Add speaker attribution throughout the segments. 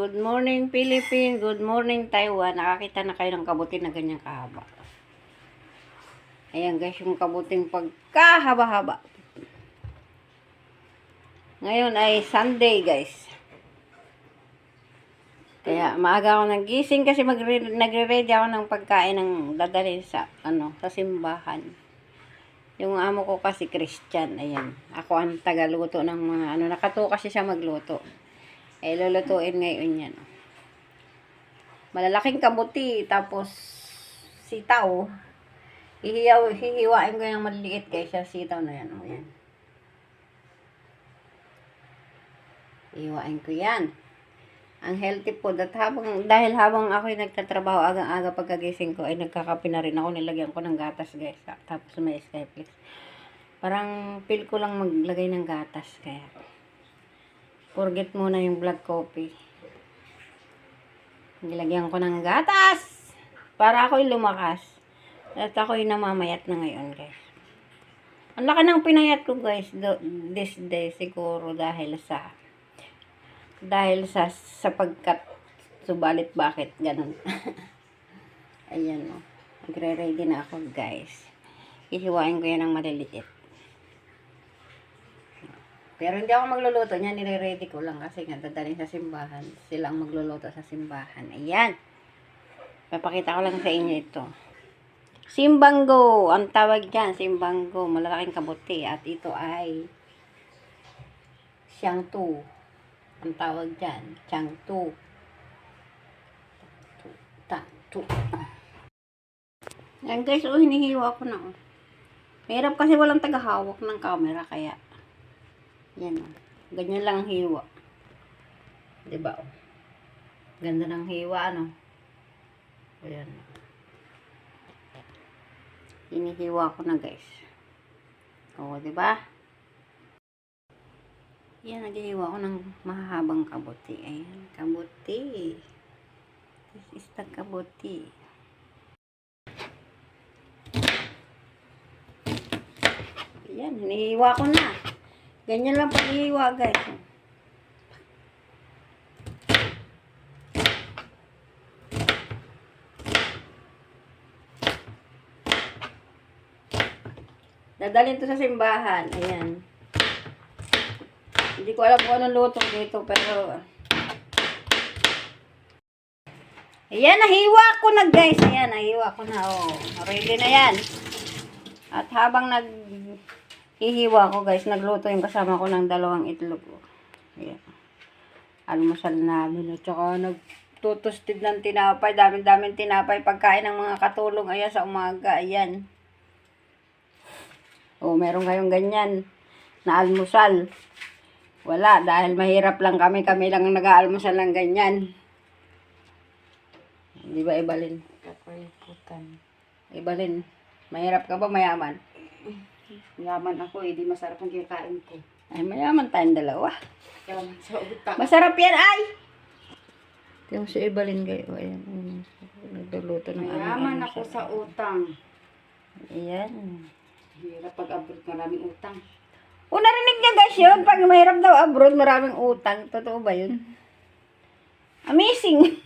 Speaker 1: Good morning, Philippines. Good morning, Taiwan. Nakakita na kayo ng kabuti na ganyang kahaba. Ayan guys, yung kabuting pagkahaba-haba. Ngayon ay Sunday guys. Kaya maaga ako nagising kasi nagre-ready ako ng pagkain ng dadalhin sa sa simbahan. Yung amo ko kasi Christian, ayan. Ako ang tagaluto ng mga nakatuwa kasi siya magluto. Lulutuin ngayon yan. Malalaking kabuti, tapos sitaw. Hihiwain ko yung maliliit guys, sa sitaw na yan. Ayan. Hihiwain ko yan. Ang healthy food. At dahil habang ako'y nagtatrabaho, agang-aga pagkagising ko, ay nagkakape na rin ako. Nilagyan ko ng gatas guys. Tapos may Skyflix. Parang feel ko lang maglagay ng gatas. Kaya forget muna yung black coffee. Nilagyan ko ng gatas para ako'y lumakas. At ako'y namamayat na ngayon guys. Ang laki ng pinayat ko guys this day siguro dahil sapagkat subalit bakit ganun. Ayan o. Magre-ready na ako guys. Hihiwain ko yan ng maliliit. Pero hindi ako magluluto niya, nire-ready ko lang kasi nga dadalhin sa simbahan. Sila ang magluluto sa simbahan. Ayan. Papakita ko lang sa inyo ito. Simbanggo. Ang tawag dyan, simbanggo. Malalaking kabuti. At ito ay siyangtu. Ang tawag dyan, siyangtu. Tatu. Yan guys, hinihiwa ko na. Mahirap kasi walang tagahawak ng camera, kaya yan o. Ganyan lang ang hiwa. Diba o? Ganda ng hiwa, ano? Ayan. Hinihiwa ko na guys. O, diba? Yan, naghihiwa ko ng mahahabang kabuti. Ayan, kabuti. This is the kabuti. Ayan, hinihiwa ko na. Ganyan lang paghihiwa guys. Dadalhin to sa simbahan. Ayan. Hindi ko alam kung anong luto dito, pero ayan, nahiwa ko na guys. Ayan, nahiwa ko na. Oh, ready na yan. At habang hihiwa ko guys, nagluto yung kasama ko ng 2 itlog. Ayan. Almusal namin. At saka nagtutustid ng tinapay. Daming tinapay. Pagkain ng mga katulong. Ayan, sa umaga. Ayan. O, meron kayong ganyan na almusal. Wala. Dahil mahirap lang kami. Kami lang ang nag-aalmusal ng ganyan. Di ba, Ibalin? Ibalin. Mahirap ka ba, mayaman?
Speaker 2: Yaman ako eh, di masarap ang kinakain ko.
Speaker 1: Ay, mayaman tayong dalawa.
Speaker 2: Yaman sa utang.
Speaker 1: Masarap yan, ay! Yung si Ebalyn kayo, ayan. Nagluluto ng
Speaker 2: Mayaman ako sa utang.
Speaker 1: Ayan.
Speaker 2: Hirap pag-abot maraming utang.
Speaker 1: O, narinig niya guys yun. Pag mahirap daw abroad, maraming utang. Totoo ba yun? Amazing!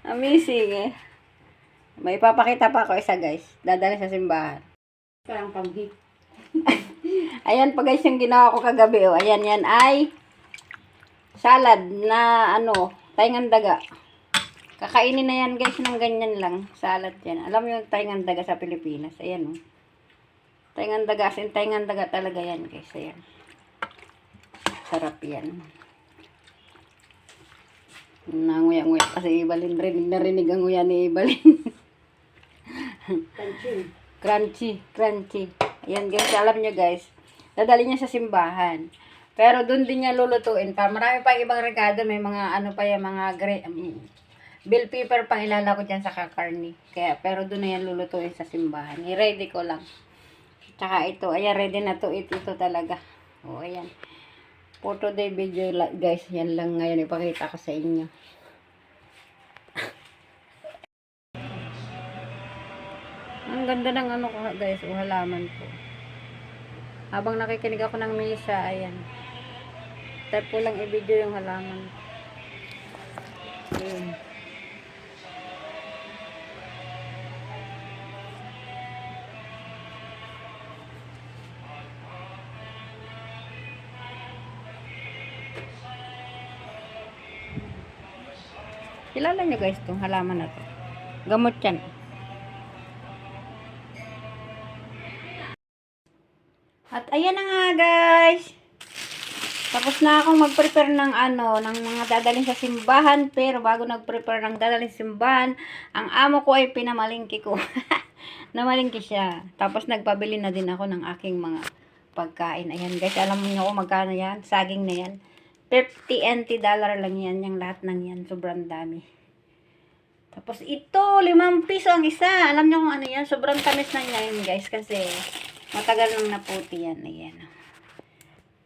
Speaker 1: Amazing eh. May ipapakita pa ako isa guys. Dadali sa simbahan.
Speaker 2: Parang panghit.
Speaker 1: Ayan pa guys yung ginawa ko kagabi. Oh. Ayan, yan ay salad na taingan daga. Kakainin na yan guys ng ganyan lang. Salad yan. Alam mo yung taingan daga sa Pilipinas. Ayan oh. Taingan daga. Taingan daga talaga yan guys. Ayan. Sarap yan. Nanguya-nguya kasi Ibalin. Rinig ang nguya ni Ibalin. Crunchy. Ayan guys, alam nyo guys, dadali niya sa simbahan. Pero doon din niya lulutuin pa. Marami pa ibang regado, may mga pa yung mga bell pepper pang ilalako dyan sa kakarni. Pero doon na yan lulutuin sa simbahan. I-ready ko lang. Tsaka ito, ayan, ready na to. Ito talaga. O, ayan. For today video guys, yan lang ngayon ipakita ko sa inyo. Ang ganda ng ko guys, halaman ko. Habang nakikinig ako ng misa, ayan. Type ko lang i-video yung halaman. Ayun. Kilala nyo guys itong halaman na to. Gamot yan. At ayan na nga guys. Tapos na akong mag-prepare ng ng mga dadalhin sa simbahan. Pero bago nag-prepare ng dadalhin sa simbahan, ang amo ko ay pinamalingki ko. Namalingki siya. Tapos nagpabili na din ako ng aking mga pagkain. Ayan guys, alam niyo kung magkano yan? Saging na yan. 50 NT dollar lang yan. Yung lahat ng yan. Sobrang dami. Tapos ito, 5 piso ang isa. Alam niyo kung ano yan? Sobrang tamis na yan guys. Kasi matagal nang naputi yan. Ayan.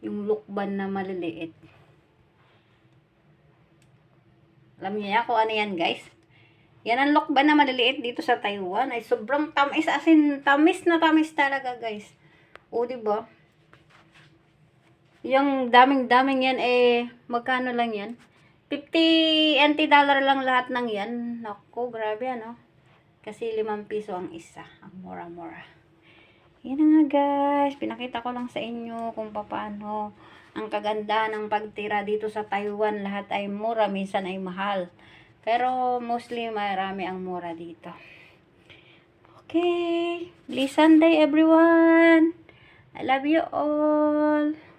Speaker 1: Yung lukban na maliliit. Alam niyo yan kung ano yan guys? Yan ang lukban na maliliit dito sa Taiwan. Ay sobrang tamis. As in, tamis na tamis talaga guys. O diba? Yung daming-daming yan magkano lang yan? 50 NT dollar lang lahat ng yan. Naku, grabe ano. Kasi 5 piso ang isa. Ang mura-mura. Yan na nga guys. Pinakita ko lang sa inyo kung paano ang kaganda ng pagtira dito sa Taiwan. Lahat ay mura, minsan ay mahal. Pero mostly marami ang mura dito. Okay. Blessed Sunday everyone. I love you all.